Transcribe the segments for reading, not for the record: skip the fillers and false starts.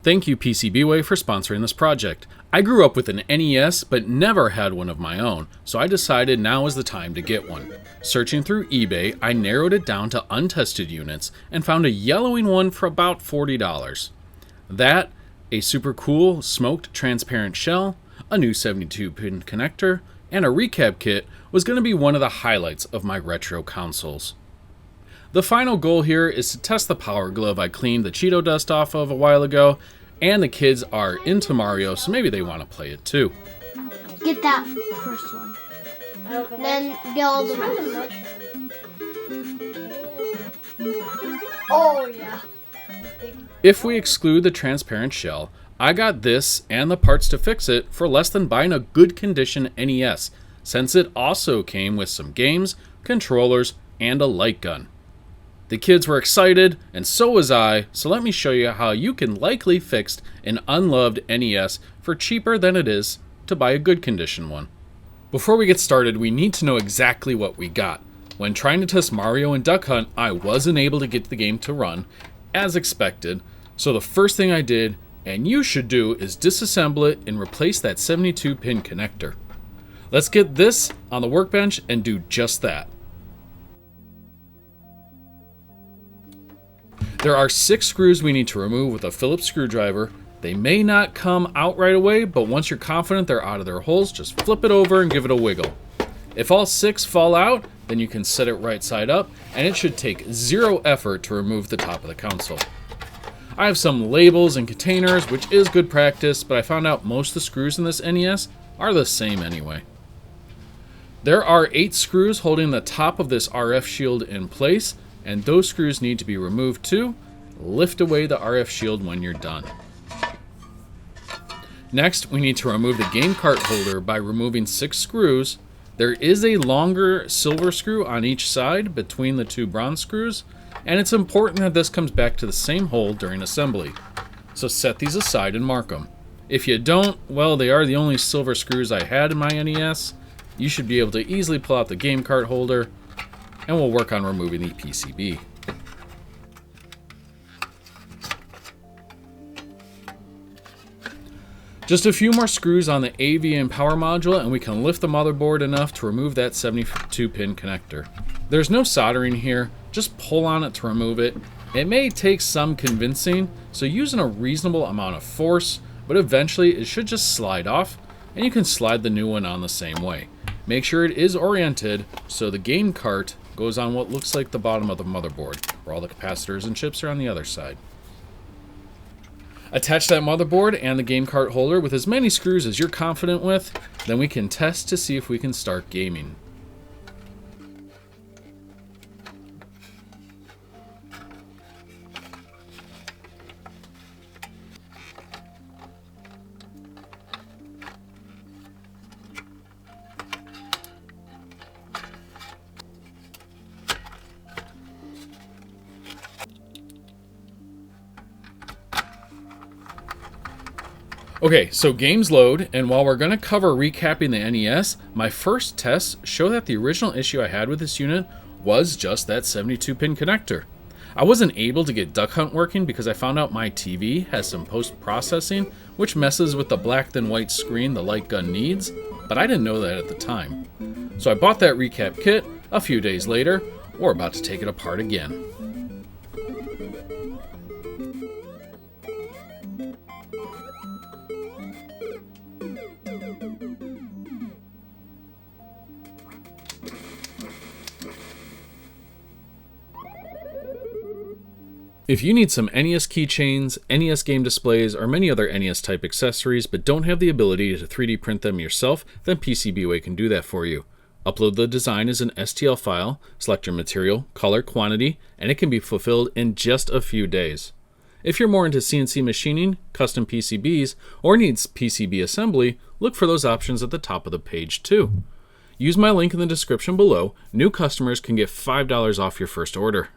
Thank you PCBWay for sponsoring this project. I grew up with an NES but never had one of my own, so I decided now is the time to get one. Searching through eBay, I narrowed it down to untested units and found a yellowing one for about $40. That, a super cool smoked transparent shell, a new 72-pin connector, and a recap kit was going to be one of the highlights of my retro consoles. The final goal here is to test the power glove I cleaned the Cheeto dust off of a while ago, and the kids are into Mario, so maybe they want to play it too. Get that first one. Okay. Then get all the rest. Oh yeah. If we exclude the transparent shell, I got this and the parts to fix it for less than buying a good condition NES, since it also came with some games, controllers, and a light gun. The kids were excited, and so was I, so let me show you how you can likely fix an unloved NES for cheaper than it is to buy a good condition one. Before we get started, we need to know exactly what we got. When trying to test Mario and Duck Hunt, I wasn't able to get the game to run, as expected, so the first thing I did, and you should do, is disassemble it and replace that 72-pin connector. Let's get this on the workbench and do just that. There are 6 screws we need to remove with a Phillips screwdriver. They may not come out right away, but once you're confident they're out of their holes, just flip it over and give it a wiggle. If all 6 fall out, then you can set it right side up, and it should take 0 effort to remove the top of the console. I have some labels and containers, which is good practice, but I found out most of the screws in this NES are the same anyway. There are 8 screws holding the top of this RF shield in place, and those screws need to be removed too. Lift away the RF shield when you're done. Next, we need to remove the game cart holder by removing 6 screws. There is a longer silver screw on each side between the 2 bronze screws, and it's important that this comes back to the same hole during assembly. So set these aside and mark them. If you don't, well, they are the only silver screws I had in my NES. You should be able to easily pull out the game cart holder, and we'll work on removing the PCB. Just a few more screws on the AV and power module, and we can lift the motherboard enough to remove that 72-pin connector. There's no soldering here, just pull on it to remove it. It may take some convincing, so using a reasonable amount of force, but eventually it should just slide off, and you can slide the new one on the same way. Make sure it is oriented so the game cart goes on what looks like the bottom of the motherboard, where all the capacitors and chips are on the other side. Attach that motherboard and the game cart holder with as many screws as you're confident with, then we can test to see if we can start gaming. Okay, so games load, and while we're going to cover recapping the NES, my first tests show that the original issue I had with this unit was just that 72-pin connector. I wasn't able to get Duck Hunt working because I found out my TV has some post-processing, which messes with the black than white screen the light gun needs, but I didn't know that at the time. So I bought that recap kit a few days later. We're about to take it apart again. If you need some NES keychains, NES game displays, or many other NES type accessories but don't have the ability to 3D print them yourself, then PCBWay can do that for you. Upload the design as an STL file, select your material, color, quantity, and it can be fulfilled in just a few days. If you're more into CNC machining, custom PCBs, or needs PCB assembly, look for those options at the top of the page too. Use my link in the description below. New customers can get $5 off your first order.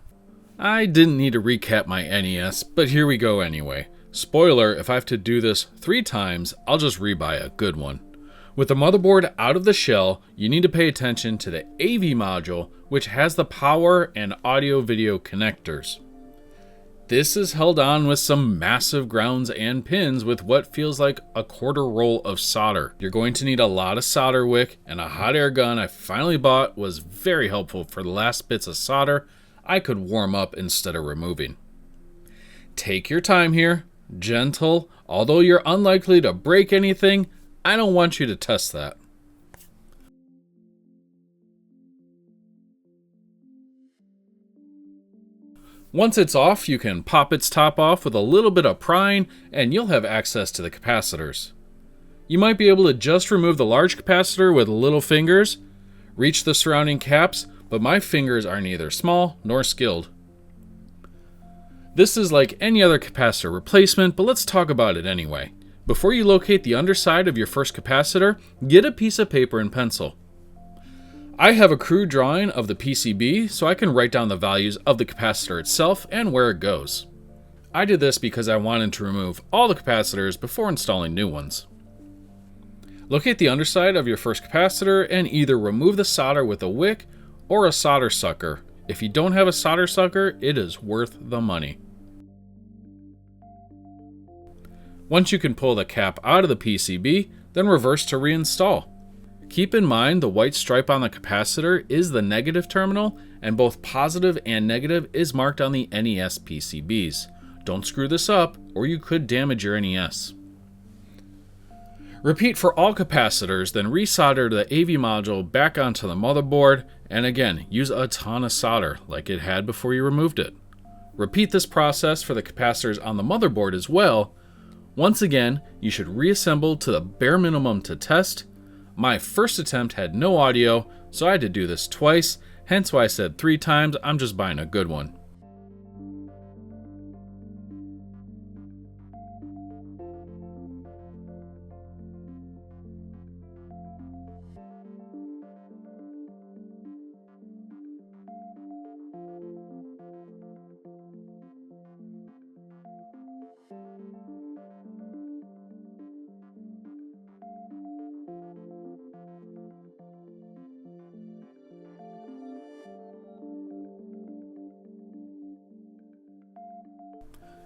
I didn't need to recap my NES, but here we go anyway. Spoiler, if I have to do this 3 times, I'll just rebuy a good one. With the motherboard out of the shell, you need to pay attention to the AV module, which has the power and audio video connectors. This is held on with some massive grounds and pins with what feels like a quarter roll of solder. You're going to need a lot of solder wick, and a hot air gun I finally bought was very helpful for the last bits of solder I could warm up instead of removing. Take your time here, gentle. Although you're unlikely to break anything, I don't want you to test that. Once it's off, you can pop its top off with a little bit of prying and you'll have access to the capacitors. You might be able to just remove the large capacitor with little fingers, reach the surrounding caps, but my fingers are neither small nor skilled. This is like any other capacitor replacement, but let's talk about it anyway. Before you locate the underside of your first capacitor, get a piece of paper and pencil. I have a crude drawing of the PCB so I can write down the values of the capacitor itself and where it goes. I did this because I wanted to remove all the capacitors before installing new ones. Locate the underside of your first capacitor and either remove the solder with a wick or a solder sucker. If you don't have a solder sucker, it is worth the money. Once you can pull the cap out of the PCB, then reverse to reinstall. Keep in mind the white stripe on the capacitor is the negative terminal, and both positive and negative is marked on the NES PCBs. Don't screw this up, or you could damage your NES. Repeat for all capacitors, then resolder the AV module back onto the motherboard, and again, use a ton of solder like it had before you removed it. Repeat this process for the capacitors on the motherboard as well. Once again, you should reassemble to the bare minimum to test. My first attempt had no audio, so I had to do this twice, hence why I said 3 times. I'm just buying a good one.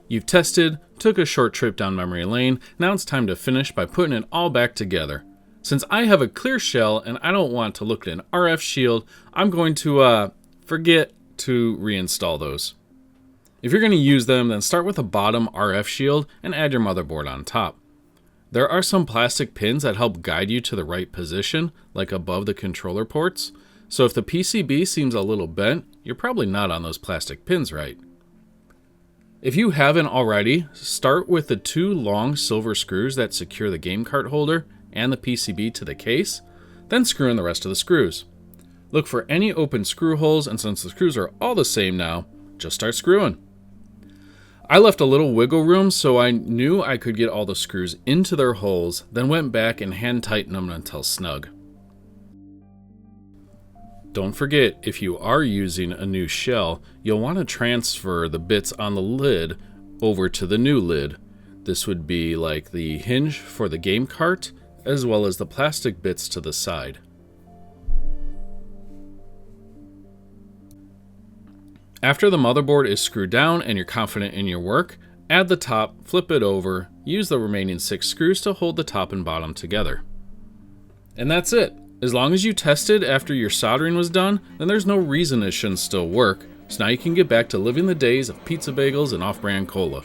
You've tested, took a short trip down memory lane, now it's time to finish by putting it all back together. Since I have a clear shell and I don't want to look at an RF shield, I'm going to forget to reinstall those. If you're going to use them, then start with a bottom RF shield and add your motherboard on top. There are some plastic pins that help guide you to the right position, like above the controller ports. So if the PCB seems a little bent, you're probably not on those plastic pins right. If you haven't already, start with the 2 long silver screws that secure the game cart holder and the PCB to the case, then screw in the rest of the screws. Look for any open screw holes, and since the screws are all the same now, just start screwing. I left a little wiggle room so I knew I could get all the screws into their holes, then went back and hand tightened them until snug. Don't forget, if you are using a new shell, you'll want to transfer the bits on the lid over to the new lid. This would be like the hinge for the game cart, as well as the plastic bits to the side. After the motherboard is screwed down and you're confident in your work, add the top, flip it over, use the remaining 6 screws to hold the top and bottom together. And that's it. As long as you tested after your soldering was done, then there's no reason it shouldn't still work, so now you can get back to living the days of pizza bagels and off-brand cola.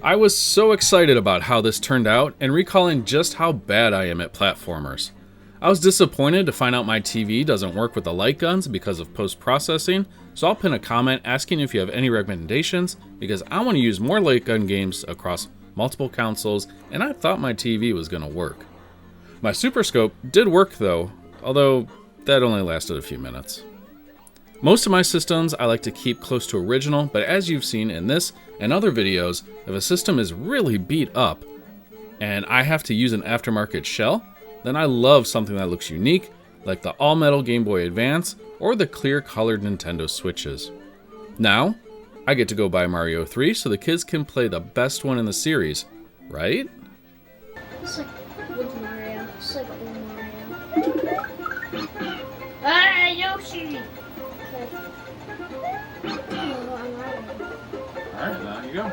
I was so excited about how this turned out and recalling just how bad I am at platformers. I was disappointed to find out my TV doesn't work with the light guns because of post-processing, so I'll pin a comment asking if you have any recommendations because I want to use more light gun games across multiple consoles, and I thought my TV was going to work. My Super Scope did work though, although that only lasted a few minutes. Most of my systems I like to keep close to original, but as you've seen in this and other videos, if a system is really beat up and I have to use an aftermarket shell, then I love something that looks unique, like the all-metal Game Boy Advance or the clear-colored Nintendo Switches. Now, I get to go buy Mario 3 so the kids can play the best one in the series, right? It's like with Mario. It's like old Mario. Ah, Yoshi! Okay. Oh, I'm out of it. Alright, now you go.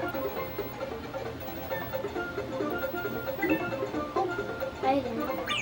Oh, I didn't.